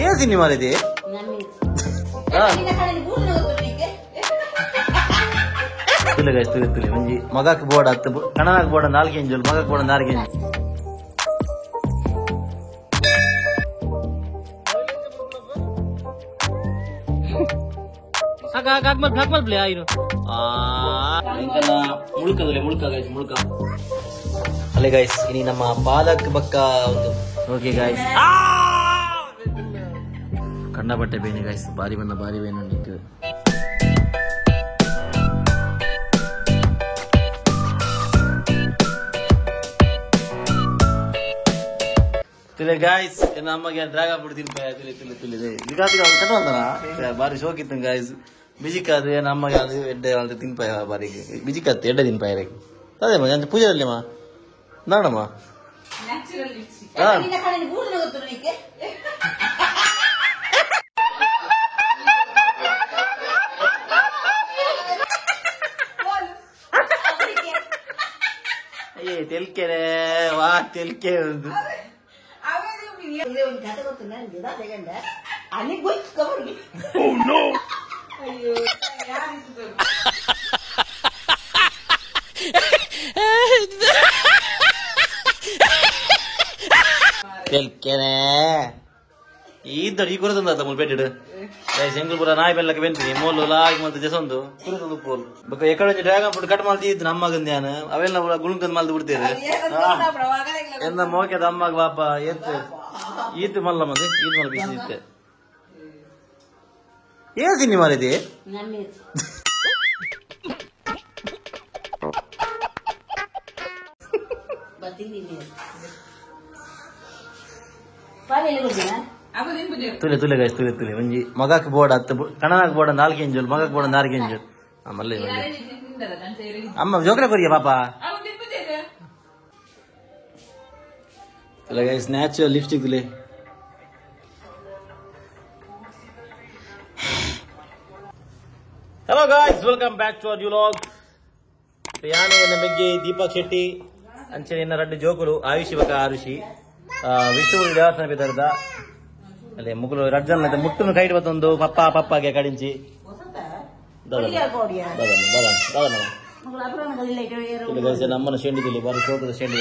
ಏನ್ ತಿನ್ನಿ ಮಾರಿದಿ ತುಲಿ ಮಂಜಿ ಮಗಕ್ಕೆ ಬೋರ್ಡ್ ಹತ್ತು ಕಣನಾಕ್ ಬೋರ್ಡ್ 4 ಇಂಚು ಮಗಕ್ಕೆ ಬೋರ್ಡ್ 4 ಇಂಚು ಮುಳುಕ ಅಲ್ಲೇ ಗೈಸ್ ಇನಿ ನಮ್ಮ ಪಾಲಕ್ ಬಕ್ಕ ಒಂದು ಓಕೆ ಗೈಸ್ ಕಣ್ಣ ಬಟ್ಟೆ ಬೇನೆ ಗೈಸ್ ಬಾರಿ ಬೇನೆ ನಿಂತು ತಿಳಿ ಗೈಸ್ ನಮಗೆ ಡ್ರಾಗನ್ ಫ್ರೂಟ್ ತಿನ್ಪಾಯ ಬಾರಿ ಶೋಕ್ ಇತ್ತು ಗೈಸ್ ಬಿಜಿಕಾದು ನಮಗೆ ಅದು ಎಡ್ಡೆ ತಿನ್ಪಾಯ ಬಾರಿ ಬಿಜಿಕತ್ತು ಎಡ್ಡೆ ತಿನ್ಪಾಯ ಅದೇ ಮಗ ಪೂಜೆಯಲ್ಲಿ ಮಾ ನಾಡಮ್ಮ ತೆಲ್ಕೆರೆ ವಾ ತೆಲ್ಕೆ ಒಂದು ತೆಲ್ಕೆರೆ ಇದ್ದಡಿ ಕುರದಂದ ಮುಲ್ಪೆಟ್ಟಿಡು ಶಂಕಲ್ಪುರ ನಾಯಿ ಬೆಲ್ಲಕ್ಕೆ ಬೆಂತೀನಿ ಮೋಲು ಲಾಗಿ ಮತ್ತೆ ಜಸೊಂದು ಕುರದಂದು ಪೋಲ್ ಬಕ್ಕ ಎಕಡೆ ಡ್ರಾಗನ್ ಫ್ರೂಟ್ ಕಟ್ ಮಾಡ್ತಿದ್ದು ನಮ್ಮಗಂದ ಯಾನು ಅವೆಲ್ಲ ಗುಳುಂಕಂದ್ ಮಲ್ದು ಬಿಡ್ತೇವೆ ಎಂದ ಮೋಕೆದ ಅಮ್ಮಗ ಬಾಪ ಎತ್ತು ಈತ್ ಮಲ್ಲ ಮತ್ತೆ ಈದ್ ಮಲ್ಲ ಬಿಸಿ ಇತ್ತೆ ಏನ್ ತಿನ್ನಿ ಮಾರಿದಿ ತುಲಿ ಗೈಸ್ ತುಲಿ ಮಂಜಿ ಮಗಕ್ಕೆ ಬೋರ್ಡ್ ಹತ್ತು ಕಣನಾಕ್ ಬೋರ್ಡ್ 4 ಇಂಚು ಮಗಕ್ಕೆ ಬೋರ್ಡ್ 4 ಇಂಚು ಮಲ್ಲ ಅಮ್ಮ ಜೋಕ್ರೆ ಕೊರಿಯ ಪಾಪ ತುಲಿ ಗೈಸ್ ನ್ಯಾಚುರಲ್ ಲಿಪ್ಸ್ಟಿಕ್ ತುಲಿ hello guys welcome back to our new vlog ಯಾನೆ ನಮಗೆ ದೀಪಕ್ ಶೆಟ್ಟಿ ಅಂಚನೆ ರಡ್ಡು ಜೋಕುಲು ಆಯುಷಿ ಬಕ ಆರುಷಿ ವಿಷ್ಣು ದೇವಸ್ಥಾನ ಬಿದ್ದಾರದ ಅಲ್ಲೇ ಮುಗುಲು ರಡ್ಜನ್ ಮುಟ್ಟುನು ಕೈಟ್ ಬತ್ತೊಂದು ಪಪ್ಪಾಗೆ ಕಡಿಂಚಿ ನಮ್ಮನ ಶೆಂಡಿ ತಿಳಿ ಬಾರಿ ಶೋಕದ ಶೆಂಡಿ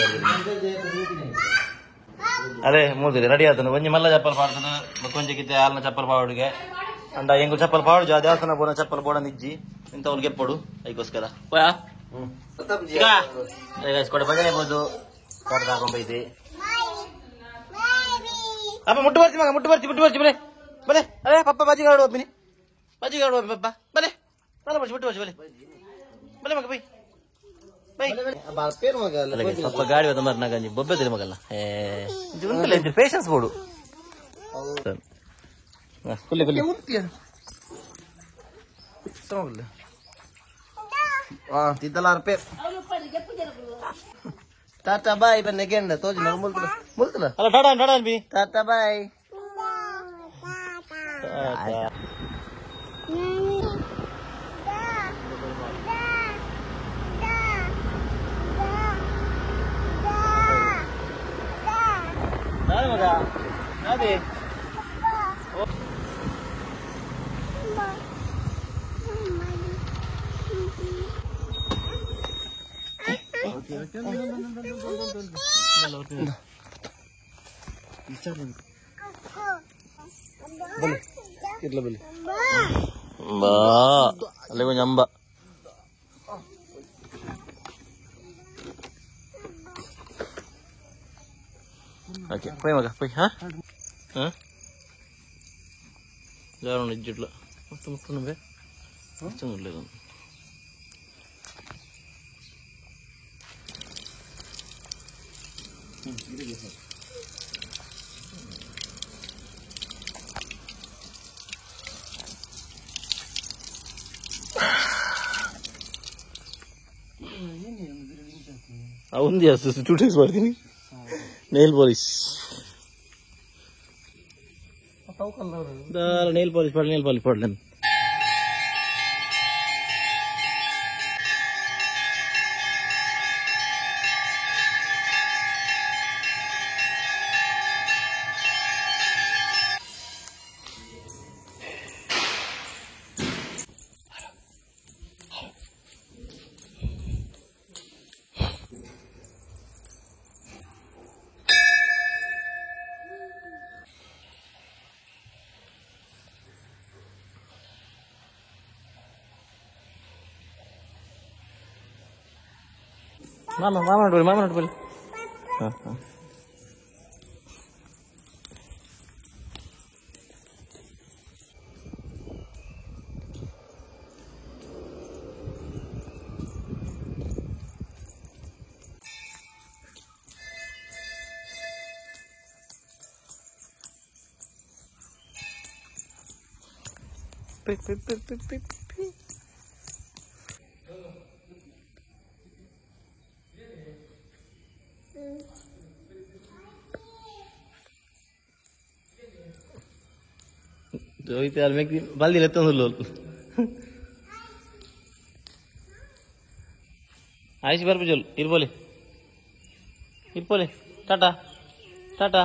ಅದೇ ಮೂದಿರಿ ರೆಡಿ ಆತನು ಒಂಜಿ ಮಲ್ಲ ಚಪ್ಪಲ್ ಪಾಡ್ತದ ಕೊಂಚ ಕಿತ್ತೆ ಹಾಲ್ನ ಚಪ್ಪಲ್ ಪಾವಡಿಗೆ ಅಂಡ ಎಂಗು ಚಪ್ಪಲ್ ಪಾವಡು ದೇವಸ್ಥಾನ ಬೋನ ಚಪ್ಪಲ್ ಬೋಡ ನಿಜ್ಜಿ ಇಂಥವ್ರು ಗೆಪ್ಪಡು ಅದಕ್ಕೋಸ್ಕರ ಕೊಡ ಬಜನೆ ಬೋದು ಕೊಡ್ದು ಹಾಕೊಂಬೈತಿ ಅಪ್ಪ ಮುಟ್ಟು ಬರ್ತಿ ಬಲೆ ಬಲೆ ಅದೇ ಪಪ್ಪ ಬಾಜಿಗಾಡು ಹೋಗ್ಬಿನಿ ಪಪ್ಪ ಬಲೆ ಬಲೆ ಮುಟ್ಟು ಬರ್ತಿ ಬಲೆ ಮಗ ಬೈ ಪಪ್ಪ ಗಾಡಿ ಹೋದ ಮರ ನಗಂಜಿ ಬೊಬ್ಬೆದಿರಿ ಮಗಲ್ಲ ಉಂಟಲ್ಲ ಪೇಷನ್ಸ್ ಬೋಡು ಕುಲ್ಲಿ ತಿದ್ದಲಾರ ಪೇರ್ ಟಾಟಾ ಬಾಯ್ ಬನ್ನಿ ಗೆಂಡ ತೋಜಿ ನಾವು ಮುಲ್ತಲ ಅಲ್ಲ ಟಾಟಾ ಬಿ ಟಾಟಾ ಬಾಯ್ ಮಗ ಅದೇ ఇట్లా బలి బా అల్లే కొంచెం అంబ ఓకే పోయి మగ పోయి జారు ఇట్లా మొత్తం ముట్టుకున్నావే మొత్తం లేదు ఉంది 2 days పడుతుంది నెయిల్ పాలిష్ నెయిల్ పాలిష్ పడలేను ಮಾಮ ನೋಡ್ಬೋದು ಹಾಂ ಹಾಂ baldi lettano lol aishi barbujol irpole tata tata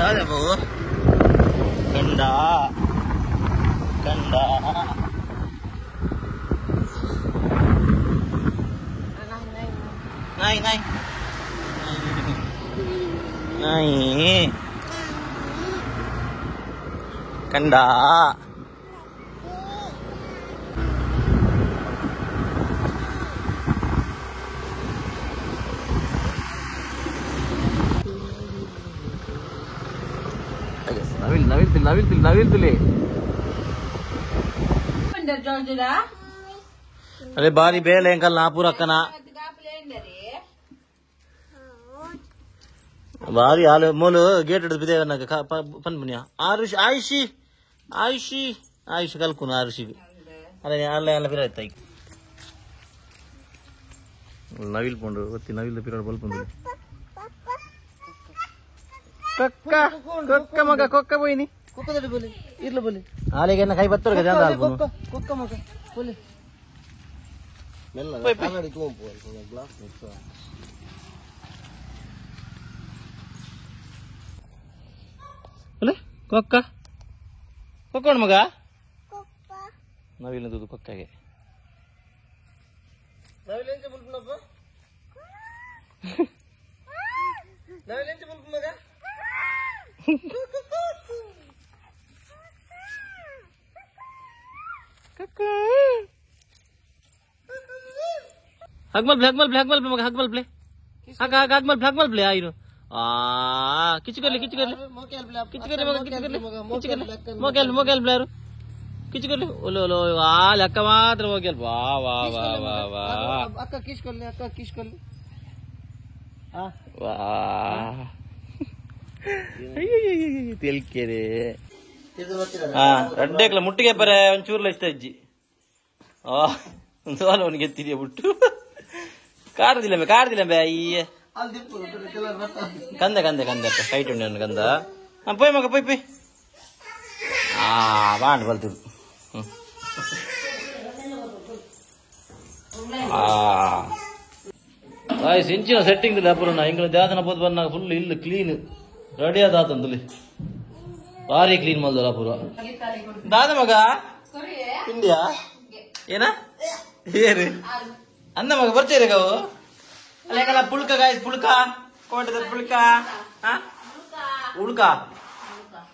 ada bu ganda naik ganda Nabil tuli. अरे बारी बेल एंकल ना पूरा कना बारी हाल मोल गेट बिदे ना पन बनिया आयुषी कल कुन आयुषी अरे अल्ले फिर आयता नविल पोंडु ಒತ್ತಿ ನವಿಲ್ ಪಿರಡ್ ಬಲ್ ಬಂದು ಕೊಕ್ಕ ಮಗ ಕೊಕ್ಕ ಬೋಯಿನಿ ಕೊಕ್ಕದಡಿ ಬೋಲಿ ಇರ್ಲ ಬೋಲಿ ಆಲೆಗೆ ಕೈ ಬತ್ತೋರ್ಗ ಜಾಂದ ಆಲ್ಬು ಕೊಕ್ಕ ಮಗ ಬೋಲಿ ಮೆಲ್ಲ ಕಾಗಡಿ ತೋಂಪು ಗ್ಲಾಸ್ ನೆಕ್ಸ ಬೋಲೆ ಕೊಕ್ಕ ಕೊಕ್ಕೋಣ ಮಗ ಕೊಕ್ಕ ನವಿಲ್ ದುದು ಕೊಕ್ಕಗೆ ನವಿಲ್ ಎಂಚ ಬಲ್ಪನಪ್ಪ ನವಿಲ್ ಎಂಚ ಬಲ್ಪ ಮಗ हगमल प्ले आइरो किच कर ले मोकेल प्ले किच कर ले ओलो लक्का मात्र मोकेल वाह अक्का किस कर ले वाह ತಿಳ್ಕೆರೆ ರೆಡ್ಡೆಕ್ಲ ಮುಟ್ಟಿಗೆ ಬರ ಒಂಚೂರ್ಲ ಇಷ್ಟ ಅಜ್ಜಿ ಒಂದು ಸಲ ಅವನಿಗೆ ಎತ್ತಿದೆಯಾ ಬಿಟ್ಟು ಕಾಡ್ದಿಲ್ಲ ಬೇ ಅಯ್ಯ ಕಂದ ಕೈಟ್ ಉಂಡೆ ಅವನು ಕಂದ ಪೋಯ್ ಮಗ ಪೊಯ್ ಬಾಂಡ್ ಬರ್ತಿದ್ರು ಇಂಚಿನ ಸೆಟ್ಟಿಂಗ್ ಅಪುರನ ಇಂಗಳ ದಾದನ ಬೋದು ಬನ್ನ ಫುಲ್ ಇಲ್ಲ ಕ್ಲೀನ್ ರೆಡಿ ಆದಂತಲ್ಲಿ ಭಾರಿ ಕ್ಲೀನ್ ಮಾಡ್ದಲ್ಲ ಅಪುರ ದಾದ ಮಗ ಇಂಡಿಯಾ ಏನ ಏರು ಅಂದ ಮಗ ಬರ್ತೀರಿ ಗವು ಅಲ್ಲ ಪುಳ್ಕ ಗಾಯ್ಸ್ ಪುಳ್ಕ ಕೋಟದ ಪುಳ್ಕ ಉಳ್ಕ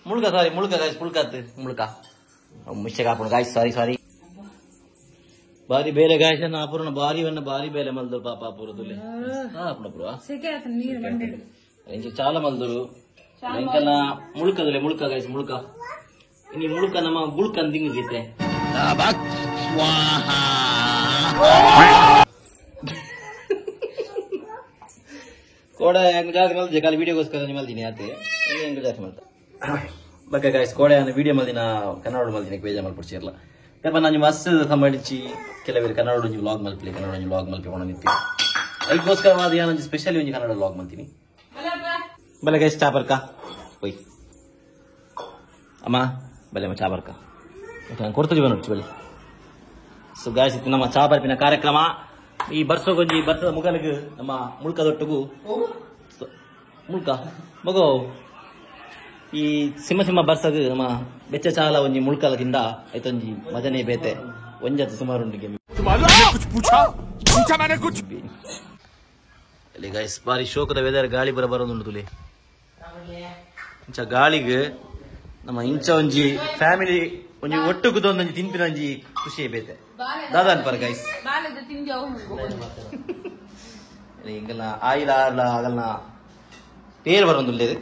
ಮುಳ್ಕ ಸಾರಿ ಮುಳ್ಕ ಗಾಯ್ಸ್ ಪುಳ್ಕತ್ ಮುಳ್ಕ ಮಿಸ್ಟೇಕ್ ಹಾಕೊಂಡು ಗಾಯ್ಸ್ ಸಾರಿ ಬಾರಿ ಬೇಲೆ ಗಾಯನ ಅಪುರನ ಬಾರಿ ಬೇಲೆ ಮಲ್ದರು ಪಾಪ ಅಪುರದಲ್ಲಿ ಅಪುರ చాలా మల్దురు ఇంకా ముಳುకదులే ముಳುక ಗಾಯ್ಸ್ ಮುಳುಕ ನೀ ಮುಳುಕ ನಮ್ಮ ಬುಳ್ಕ ಅಂದಿಂಗೈತೆ ಕೋಡ ಹೆಂಗ್ ಜಾಸ್ತಿ ಮಲ್ದಿ ಕಾಲಿ ವಿಡಿಯೋಗೋಸ್ಕರ ಮಲ್ದಿನಿ ಆತೆ ಹೆಂಗ್ ಜಾಸ್ತಿ ಮಲ್ತ ಬಗ್ಗೆ ಗಾಯ್ಸ್ ಕೋಡೆ ವಿಡಿಯೋ ಮಲ್ದಿನ ಕನ್ನಡ ಮಲ್ದಿನ ಬೇಜ ಮಲ್ಪಡ್ಸಿರ್ಲ ಯಾಪ ನಾನು ಮಸ್ತ್ ಸಂಬಂಧಿಸಿ ಕೆಲವರು ಕನ್ನಡ ಒಂದು ವ್ಲಾಗ್ ಮಲ್ಪಲಿ ನಿಂತಿ ಅದಕ್ಕೋಸ್ಕರವಾದ ಏನೊಂದು ಸ್ಪೆಷಲಿ ಒಂದು ಕನ್ನಡ ವ್ಲಾಗ್ ಮಾಡ್ತೀನಿ ಬಲೆ ಗೈಸ್ ಚಾಪರ್ಕ ಒಯ್ ಅಮ್ಮ ಬಲೆ ಚಾಪರ್ಕ ಕೊಡ್ತೀವಿ ನೋಡಿ ಬಲೆ ಸೊ ಗಾಯ್ಸ್ ಇತ್ತು ನಮ್ಮ ಚಾಪರ್ಪಿನ ಕಾರ್ಯಕ್ರಮ ಈ ಬರ್ಸೋಗೊಂಜಿ ಬರ್ಸದ ಮುಗಲಿಗೆ ನಮ್ಮ ಮುಳ್ಕದೊಟ್ಟಿಗೂ ಮುಳ್ಕ ಮಗೋ ಈ ಸಿಂಹ ಬರ್ಸಗ್ ನಮ್ಮ ಬೆಚ್ಚ ಚಾಲ ಒಂಜಿ ಮುಳ್ಕಲದಿಂದ ಐತೊಂಜಿ ಮಜನೆ ಬೇತೆ ಒಂಜತ್ತು ಸುಮಾರು ಉಂಟು ಗೆಮ್ಮಿ ಅಲ್ಲಿ ಗೈಸ್ ಬಾರಿ ಶೋಕದ ವೆದರ್ ಗಾಳಿ ಬರೋದುಂಟು ತುಲಿ ಇಂಚ ಗಾಳಿಗೆ ನಮ್ಮ ಇಂಚ ಒಂಜಿ ಫ್ಯಾಮಿಲಿ ಒಂಜಿ ಒಟ್ಟು ಕುದೊಂದು ತಿಂಪಿನ ಒಂಜಿ ಖುಷಿ ಬೇತೆ ದಾದ ಅನ್ಪಾರ ಗೈಸ್ ಹಿಂಗೆಲ್ಲ ಆಯಿಲ ಆಗಲ್ಲ పేరు బరం లేదు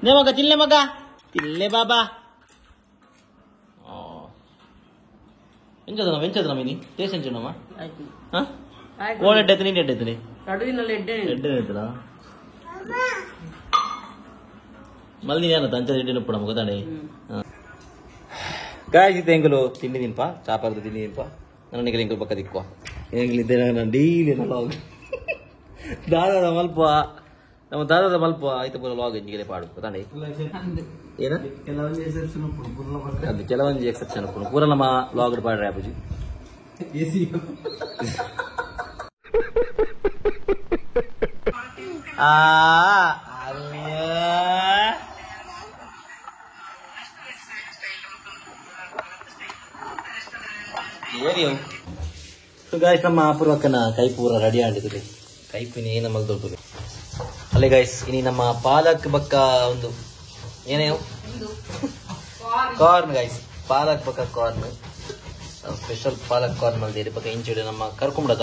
మగ తిల్లే మగ తిల్లే బాబా ఎంచదమ్మా ఇది టేస్ట్ ఎంచున్నామా ఓన్ ఎడ్ ఎత్తని ఎడ్ ఎత్తని ఎడ్ ఎత్తరా మళ్ళీ నేను తంచ తిండినప్పుడు అమ్మకదాండి గాయస్ ఎంగులు తిండి దింప చేపలతో తిండి దింప నన్ను ఎంగులు పక్క దిక్కువ ఎంగులు ఇద్దరు డైలీ ದಾದಾದ ಮಲ್ಪ ನಮ್ಮ ದಾದಾದ ಮಲ್ಪ ಆಯ್ತು ಪೂರ ಲಾಗ್ ಇಂಜಿಗೆ ಪಾಡು ಗೊತ್ತಾಂಡಿ ಏನ ಅದು ಕೆಲವೊಂದು ಎಕ್ಸೆಪ್ಷನ್ ಪೂರ ನಮ್ಮ ಲಾಗ್ ಪಾಡ್ರೆ ಅಪ್ಪಜಿ ಗಾಯ್ಸ್ ನಮ್ಮ ಅಪೂರ್ವಕ್ಕನ ಕೈ ಪೂರ ರೆಡಿ ಆಗಿರ್ತದೆ ಕೈಪಿನಿ ಏನ ಮಲ್ದೊಡ್ಡು ಅಲ್ಲೇ ಗೈಸ್ ಇನಿ ನಮ್ಮ ಪಾಲಕ್ ಬಕ್ಕ ಒಂದು ಏನೇ ಕಾರ್ನ್ ಗೈಸ್ ಪಾಲಕ್ ಬಕ್ಕ ಕಾರ್ನ್ ಸ್ಪೆಷಲ್ ಪಾಲಕ್ ಕಾರ್ನ್ ಮಲ್ದಿರಿ ಬಕ್ಕ ಇಂಚಿಡೆ ನಮ್ಮ ಕರ್ಕುಂಬಡ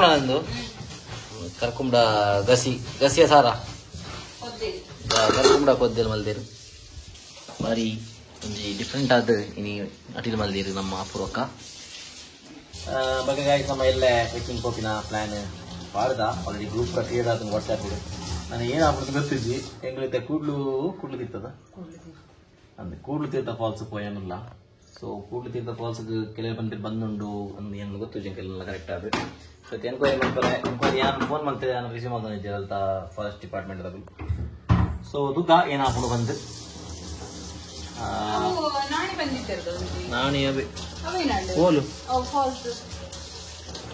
ನಂದು ಕರ್ಕುಂಬಡ ಗಸಿಯ ಸಾರ ಕರ್ಕುಂಬಡ ಕೊದ್ದೇರು ಮಲ್ದೇರು ಬಾರಿ ಒಂಜಿ ಡಿಫ್ರೆಂಟ್ ಆದ ಇನಿ ಅಟಿಲ್ ಮಲ್ದಿರು ನಮ್ಮ ಅಪೂರ್ವಕ್ಕ ಬಗ್ಗೆ ಗಾಯ್ಸ್ ನಮ್ಮ ಎಲ್ಲೇ ಟ್ರೆಕ್ಕಿಂಗ್ ಹೋಗಿನ ಪ್ಲಾನ್ ಮಾಡ್ದ ಆಲ್ರೆಡಿ ಗ್ರೂಪ್ ಕ್ರಿಯೇಟ್ ಆದ ವಾಟ್ಸ್ಆ್ಯಪ್ ನಾನು ಏನಾಗ್ಬಿಡ್ತು ಗೊತ್ತಿದ್ವಿ ಹೆಂಗೈತೆ ಕೂಡ್ಲು ತೀರ್ತದ ಅಂದ್ರೆ ಕೂಡ್ಲು ತೀರ್ಥ ಫಾಲ್ಸ್ ಪೋಯನಿಲ್ಲ ಸೊ ಕೂಡ್ಲು ತೀರ್ಥ ಫಾಲ್ಸ್ಗೆ ಕೆಲವು ಬಂದು ಬಂದುಂಡು ಅಂದು ಏನು ಗೊತ್ತು ಜಂಕೆಲ್ಲ ಕರೆಕ್ಟ್ ಆದ ಸೊ ಎನ್ಕ್ವೈರಿ ಮಾಡ್ತಾರೆ ಎನ್ಕ್ವೈರಿ ಯಾರು ಫೋನ್ ಮಾಡ್ತಾರೆ ನಾನು ರಿಸೀವ್ ಮಾಡ್ಕೊಂಡಿದ್ದೀರಲ್ತ ಫಾರೆಸ್ಟ್ ಡಿಪಾರ್ಟ್ಮೆಂಟ್ದಾಗ ಸೊ ದುಗ್ಗ ಏನಾಗ್ಬಿಡು ಬಂದು ನಾನೇ ಹೋಲು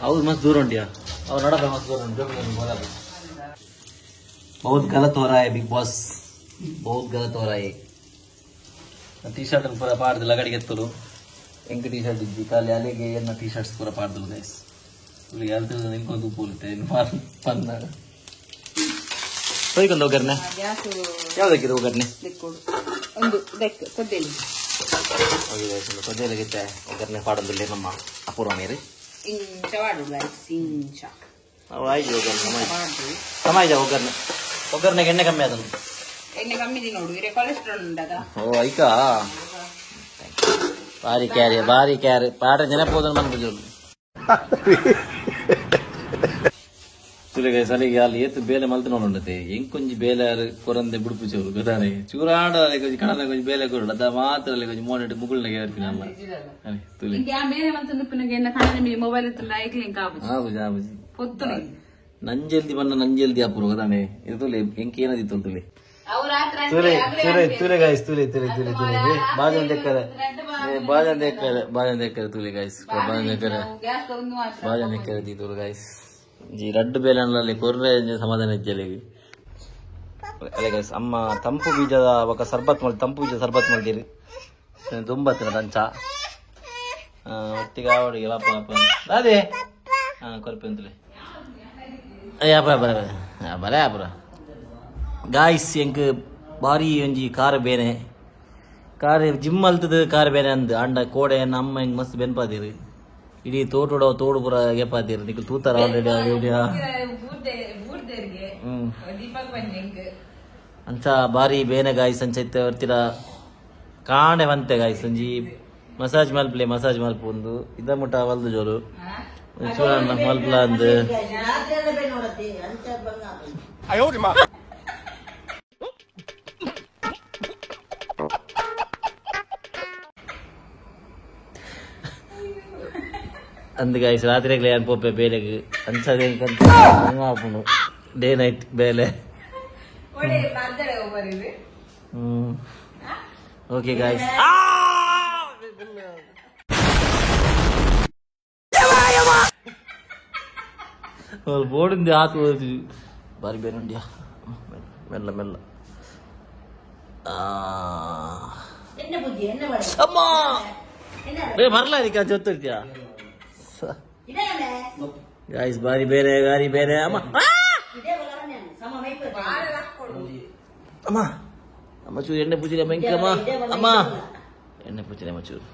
ಅವ್ರು मस्त दूर उंटिया और नड़ा मस्त दूर उंटो बोला बहुत गलत हो रहा है बिग बॉस बहुत गलत हो रहा है टी शर्ट पूरा पाड़ दिला गड़ी गेत्तुलु ಎಂಕ ಟಿ ಶರ್ಟ್ ಇದ್ದಿ ಖಾಲಿ ಅಲೆಗೆ ಏನ ಟಿ ಶರ್ಟ್ಸ್ ಪೂರ ಪಾಡ್ದಲು ಗೈಸ್ ಇಲ್ಲಿ ಯಾಲ್ತು ನಿಂಕೊಂಡು ಪೋಲುತ್ತೆ ಪಂದ ಹೋಯ್ಕೊಂಡು ಒಗ್ಗರಣೆ ಯಾವ್ದಕ್ಕಿದೆ ಒಗ್ಗರಣೆ ಒಂದು ಕೊದ್ದೇಲಿ ಕೊದ್ದೇಲಿಗಿತ್ತೆ ಒಗ್ಗರಣೆ ಪಾಡೋದಿಲ್ಲ ನಮ್ಮ ಅಪೂರ್ವ ನೀರು ಆಯ್ತು ಒಗ್ಗರಣೆ ಒಗ್ಗರಣೆಗೆ ಎಣ್ಣೆ ಕಮ್ಮಿ ಅದನ್ನು ಎಣ್ಣೆ ಕಮ್ಮಿ ನೋಡು ಕೊಲೆಸ್ಟ್ರಾಲ್ ಉಂಟದ ಓ ಐಕಾ ಭಾರಿ ಕ್ಯಾರಿ ಪಾಠ ನೆನಪೋದನ್ನು ಬಂದ್ಬಿಟ್ಟು ತುಳಿಗೆ ಸಲಿಗೆ ಅಲ್ಲಿ ಏತು ಬೇಲೆ ಮಲ್ತು ನೋಡುಂಡತೆ ಎಂಕೊಂಜಿ ಬೇಲೆ ಕೊರಂದೆ ಬುಡುಪು ಚೂರು ಗೊತ್ತಾನೆ ಚೂರಾಡ ಕೊಂಚ ಕಣದ ಕೊಂಚ ಬೇಲೆ ಕೊಡು ಅದ ಮಾತ್ರ ಅಲ್ಲಿ ಕೊಂಚ ಮೋನೆಟ್ ಮುಗುಳ್ನಾಗೆ ಏರ್ಪಿನ ಅಲ್ಲ ತುಳಿ ಬೇರೆ ಮಂತು ನುಪ್ಪಿನಗೆ ಎನ್ನ ಕಣದ ಮೊಬೈಲ್ ಇತ್ತಲ್ಲ ಐಕ್ಲಿ ಆಬುಜಿ ನಂಜಲ್ದಿ ಬಣ್ಣ ನಂಜಲ್ದಿ ಅಪೂರ್ವ ಗೊತ್ತಾನೆ ಇದು ತುಳಿ ಎಂಕ ಏನದಿತ್ತು ತುಳಿ ತುಲೆ ಗಾಯ್ಸ್ ತುಲೆ ಬಾಜನ್ ದೇಕ್ಕರೆ ತುಲೆ ಗಾಯ್ಸ್ ಬಾಜನ್ ದೇಕ್ಕರೆ ತುಳು ಗಾಯ್ಸ್ ಜಿ ರಡ್ಡು ಬೇಲನಲ್ಲಿ ಕೊರ್ರೆ ಸಮಾಧಾನ ಇಜ್ಜಲ್ಲಿ ಅಲ್ಲೇ ಗಾಯ್ಸ್ ಅಮ್ಮ ತಂಪು ಬೀಜದ ಅವಾಗ ತಂಪು ಬೀಜ ಸರ್ಬತ್ ಮಾಡಿರಿ ತುಂಬ ಹತ್ತಿರ ತಂಚ ಒಟ್ಟಿಗೆ ಅವಡಿಗೆ ಲಾಪ ಅದೇ ಕೊರಪೆ ಅಂತಲೇ ಬರೇ ಅಪುರ ಗಾಯ್ಸ್ ಎಂಕ್ ಬಾರಿ ಒಂಜಿ ಕಾರ್ ಬೇನೆ ಕಾರ್ ಜಿಮ್ ಅಲ್ತದ ಕಾರ್ ಬೇನೆ ಅಂದ್ ಅಂಡ ಕೋಡೆ ನಮ್ಮ ಹೆಂಗ್ ಮಸ್ತ್ ಬೆನ್ಪಾದಿರಿ ಇಡೀ ತೋಟುಡ ತೋಡು ಪುರ ಗೆಪಾದಿರಿ ನಿಕ್ ತೂತಾರ ಆಲ್ರೆಡಿ ಅಂಚ ಬಾರಿ ಬೇನೆ ಗಾಯ್ಸ್ ಅಂಚ ಇತ್ತ ಬರ್ತೀರ ಕಾಣೆ ಬಂತೆ ಗಾಯ್ಸ್ ಒಂಜಿ ಮಸಾಜ್ ಮಲ್ಪು ಒಂದು ಇದ ಮುಟ್ಟ ವಲ್ದು ಜೋರು ಚೂರಣ್ಣ ಮಲ್ಪಲ ಅಂದ್ ಅಂದ್ ಗಾಯ್ಸ್ ರಾತ್ರಿಗ್ಲೇ ಅನ್ಪೋಪೆ ಬೇಲೆಗೆ ಅನ್ಸದೆ ಆಪುಂಡು ಡೇ ನೈಟ್ ಬೇಲೆ ಓಕೆ ಗಾಯ್ಸ್ ಬೋರ್ಡಿಂದ ಆತು ಹೋದ್ವಿ ಬಾರಿ ಬೇರೆ ಉಂಡ್ಯಾ ಮೆಲ್ಲ ಅಮ್ಮ ಬರ್ಲ ಜೊತ್ತಿರ್ತೀಯ ಗಾಯ್ಸ್ ಬಾರಿ ಬೇರೆ ಗಾರಿ ಬೇರೆ ಅಮ್ಮ ಅಮ್ಮ ಅಮ್ಮ ಚೂರು ಎಣ್ಣೆ ಪೂಜಿಲೆ ಬೆಂಕಮ್ಮ ಅಮ್ಮ ಎಣ್ಣೆ ಪೂಜಿಲೆ ಅಮ್ಮ ಚೂರು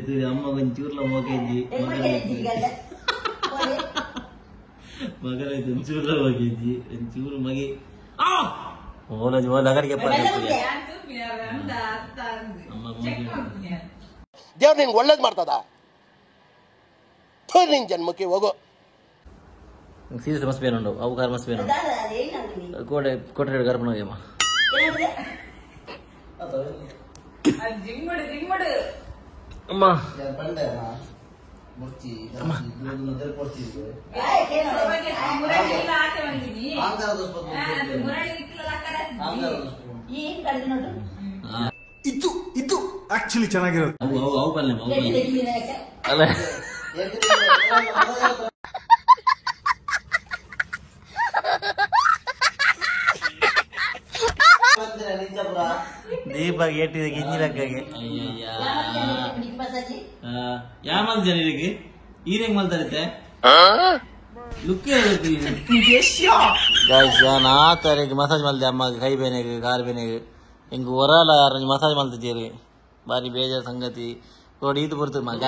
ತೂರಿ ಅಮ್ಮ ಒಂಚೂರ್ಲ ಮೋಕೆಂಜಿ ಮಗನ ಒಂಚೂರ್ಲ ಹೋಗಿದ್ದಿ ಒಂಚೂರು ಮಗಿ ಓಲಜಿ ಓಲ ಅಗರಿಗೆ ದೇವ್ರು ನಿನ್ಗೆ ಒಳ್ಳೇದು ಮಾಡ್ತದ ನಿನ್ ಜನ್ಮಕ್ಕೆ ಹೋಗೋ ಸೀರಿಯಸ್ ಮಸ್ತ್ ಬೇನುಂಡು ಅವು ಕಾರ್ ಮಸ್ತ್ ಬೇನುಂಡು ಕೋಟೆ ಕೋಟೆ ಗರ್ಭಣ ಹೋಗ್ಯಮ್ಮ ಅಮ್ಮ ಇದು ಆಕ್ಚುಲಿ ಚೆನ್ನಾಗಿರೋದು ಅವು ಬಲ್ಲೆ ಅಲ್ಲ ದೀಪ ಏಟಿದ ಗಿಂಜಿಲಕ್ಕಾಗೆ ಯಾ ಮಲ್ತಾನೆ ಇದಕ್ಕೆ ಈರೆಂಗ್ ಮಲ್ತಾರತ್ತೆ ನಾ ತಾರೀಕು ಮಸಾಜ್ ಮಲ್ತೆ ಅಮ್ಮಗೆ ಕೈ ಬೇನೆಗೆ ಕಾರ್ ಬೇನೆಗೆ ಹಿಂಗ ಹೊರಲ್ಲ ಯಾರ ಮಸಾಜ್ ಮಲ್ತಿದ್ದೀರಿ ಬಾರಿ ಬೇಜಾರ ಸಂಗತಿ ನೋಡಿ ಇದು ಬರ್ತದೆ ಮಗ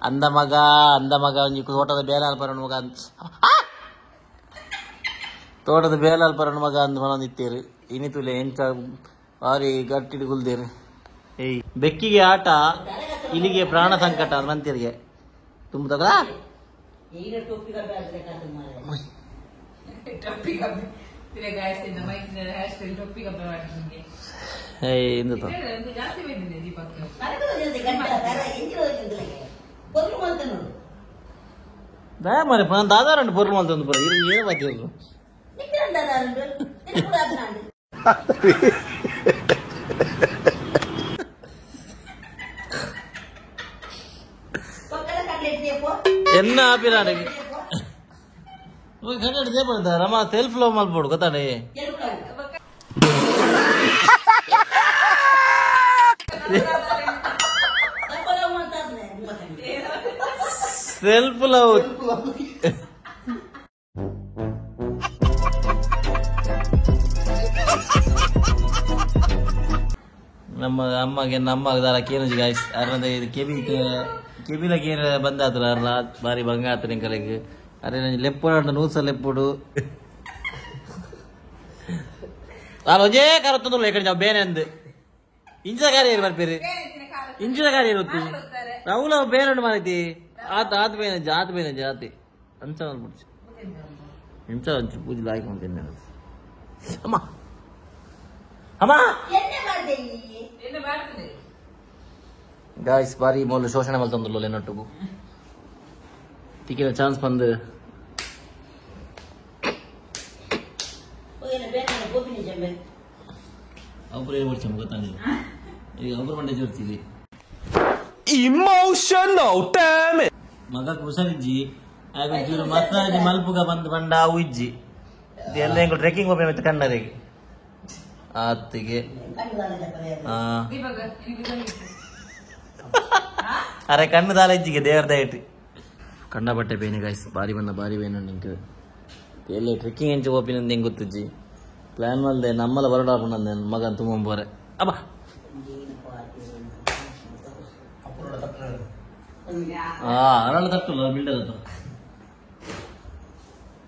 ಅಂದ ಮಗ ಒಂಜಿ ತೋಟದ ಬೇಲಾಲ್ ಪರಣ ಮಗ ತೋಟದ ಬೇಲಾಲ್ ಪರಣ ಮಗ ಅಂದ್ ಮನೊಂದಿತ್ತೀರಿ ಇನಿತುಲೆ ಎಂಚ ಬಾರಿ ಗಟ್ಟಿಡ್ ಗುಲ್ದೇರಿ ಏಯ್ ಬೆಕ್ಕಿಗೆ ಆಟ ಇಲಿಗೆ ಪ್ರಾಣ ಸಂಕಟ ಮಂತಿರಿಗೆ ತುಂಬ ತಗ మరి దాదారండి పొరులు మళ్తుంది పొర ఏం పట్టిరు ಎನ್ನ ಆಪಿರಾಡಿ ಕನ್ನಡ ದೇಪ ರಮ ಸೆಲ್ಫ್ ಲವ್ ಮಲ್ಪೋಡು ಗೊತ್ತಾಡೆ ಸೆಲ್ಫ್ ಲವ್ ನಮ್ಮ ಅಮ್ಮಗೆ ದಾರ ಕೇನು ಗಾಯ್ಸ್ ಅರ್ನದ ಇದು ಕೆಬಿಲಕ್ಕೆ ಏನು ಬಂದಾತ್ರ ಅರ್ಲ ಬಾರಿ ಭಂಗ ಆತ್ರ ನಿಂಕಲೆಗೆ ಅರೆ ನಂಗೆ ಲೆಪ್ಪುಡು ನೂಸ ಲೆಪ್ಪುಡು ನಾನು ಒಂದೇ ಕರತ್ತಂದ್ರೆ ಈ ಕಡೆ ನಾವು ಬೇರೆ ಅಂದು ಇಂಚಿನ ಗಾಡಿ ಏನು ಬರ್ಪೇರಿ ಇಂಚಿನ ಗಾಡಿ ಇರುತ್ತೆ ರಾಹುಲ ಬೇರೆ ಮಾರೈತಿ ಆತ ಬೇನೆ ಜಾತಿ ಅಂಚ ಬಿಡ್ಸಿ ಇಂಚ ಒಂಚು ಪೂಜೆ ಹಾಕೊಂತೀನಿ ಅಮ್ಮ ಅಮ್ಮ ಗಾಯ್ಸ್ ಬಾರಿ ಮೊದಲು ಶೋಷಣೆ ಮಲ್ತಂದ್ರಲ್ಲ ನೊಟ್ಟಿಗೂ ಟಿಕೆಟ್ ಚಾನ್ಸ್ ಬಂದು ಒಬ್ಬರು ಏನು ಮಾಡ್ತೀವಿ ಗೊತ್ತಾಗಿಲ್ಲ ಈಗ ಒಬ್ಬರು ಮಂಡೆ ಜೋರ್ತೀವಿ ಇಮೋಷನಲ್ ಡ್ಯಾಮೇಜ್ ಮಗ ಹುಷಾರಿಜ್ಜಿ ಆಗ ಒಂಚೂರು ಮಸಾಜ್ ಮಲ್ಪುಗ ಬಂಡ ಅವು ಇಜ್ಜಿ ಇದೆಲ್ಲ ಹೆಂಗ ಟ್ರೆಕ್ಕಿಂಗ್ ಹೋಗ್ಬೇಕು ಕನ್ನಡಿಗೆ ಆತಿಗೆ ಅರೆ ಕಣ್ಣು ದಾಲ ಇಜ್ಜಿಗೆ ದೇವರ ದಯಟಿ ಕಂಡ ಬಟ್ಟೆ ಬೇನೆ ಗಾಯ್ಸ್ ಬಾರಿ ಬೇನೆ ನಿಂಗೆ ಎಲ್ಲಿ ಟ್ರೆಕ್ಕಿಂಗ್ ಎಂಚು ಹೋಪಿನಂದು ಹೆಂಗೆ ಗೊತ್ತಿಜ್ಜಿ ಪ್ಲಾನ್ ಮಲ್ದೆ ನಮ್ಮಲ್ಲ ಬರಡಾಪಣ್ಣ ನನ್ನ ಮಗನ್ ತುಂಬ ಅಬ್ಬ Arala ತಟ್ಟಲ್ಲ builder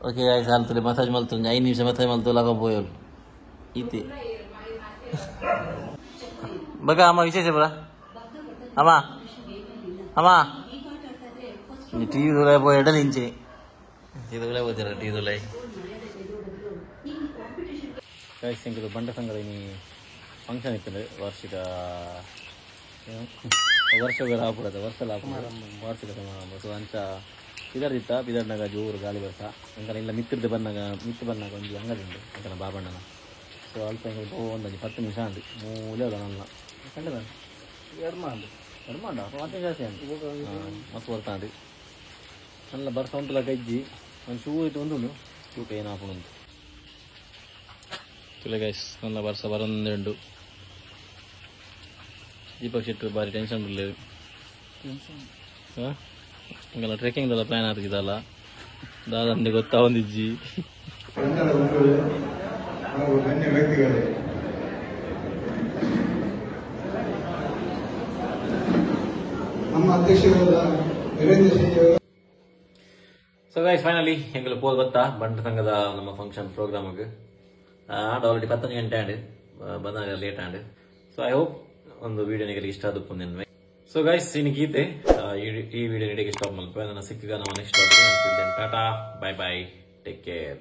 okay guys ಆಲ್ತದೆ massage ಮಲ್ತು 5 ನಿಮಿಷ ಮಸಾಜ್ ಮಲ್ತು ಲಾಗ ಪೋಯಲ್ ಈತಿ ಬಗ ಅಮ್ಮ ವಿಶೇಷ ಬರ ಅಮ್ಮ ಟಿವಿ ದುಲೈ ಪೋ ಎಡಲ್ ಇಂಚೆ ಟಿವಿ ಹೋಗ್ತೀರ ಟಿವಿ ದುಲೈ ಸಂಖ್ಯೆ ಬಂಡ ಸಂಘದ ಫಂಕ್ಷನ್ ಇರ್ತದೆ ವಾರ್ಷಿಕ ವರ್ಷಗಳ ಹಾಪುಡದ ವಾರ್ಷಿಕ ಸಮಾರಂಭ ಸೊ ಅಂಚ ಪಿದರ್ದಿತ್ತ ಪಿದರ್ನಾಗ ಜೋರು ಗಾಳಿ ಬರ್ಸ ಅಂಕನ ಇಲ್ಲ ಮಿತ್ತು ಬಂದಾಗ ಒಂದು ಅಂಗಡಿ ಉಂಟು ಅಂಕನ ಬಾಬಣ್ಣನ ಸೊ ಅಲ್ಪ ಹೆಂಗೆ ಒಂದು 10 ನಿಮಿಷ ಅಂದು ಮೂಲೆ ಅದ ನನ್ನ ಕಂಡದ ಎರಡು ಮಾಡ ಮತ್ತೆ ಜಾಸ್ತಿ ಅಂತು ಮಸ್ತ್ ಬರ್ತಾಂದು നല്ല ಬರ್ಸ ಉಂಟುಲ ಗಜ್ಜಿ ಒಂದು ಶೂ ಇಟ್ಟು ಒಂದು ತೂಕ ಏನು ಹಾಕೊಂಡು ಇಲ್ಲ ಗೈಸ್ ನನ್ನ ವರ್ಷ ಬರೊಂದುಂಡು ದೀಪಕ್ ಶೆಟ್ಟಿ ಬಾರಿ ಟೆನ್ಷನ್ ಬಿಡలేదు ಹಿಂಗೆಲ್ಲ ಟ್ರೆಕ್ಕಿಂಗ್ ಎಲ್ಲ ಪ್ಲಾನ್ ಆಗಿದಲ್ಲ ದಾದಂಡೆ ಗೊತ್ತಾ ಒಂದಿಜ್ಜಿ ಧನ್ಯ ವ್ಯಕ್ತಿಗಳೇ ನಮ್ಮ ಅಧ್ಯಕ್ಷರಾದ ವೀರೇಂದ್ರ ಶೆಟ್ಟಿ ಅವರು. ಸೊ ಗೈಸ್ ಫೈನಲಿ ಎಂಗಳು ಪೋಲ್ ಬತ್ತಾ ಬಂಟ ಸಂಘದ ನಮ್ಮ ಫಂಕ್ಷನ್ ಪ್ರೋಗ್ರಾಮ್ಗೆ ಆಲ್ರೆಡಿ 11 ಗಂಟೆ ಆಂಡ್ ಬಂದಾಗ late and so I hope ಒಂದು ವಿಡಿಯೋ ನಿಮಗೆ ಇಷ್ಟ ಆದ ಪುಣ್ಯ ಸೊ ಗೈಸ್ ಇನ್ನು ಗೀತೆ ಈ ವಿಡಿಯೋ ನಿಮಗೆ ಸ್ಟಾಪ್ ಮಾಡ್ಬೇಕು ನನ್ನ ಸಿಕ್ಕ ನಮ್ಮ next tata bye bye take care.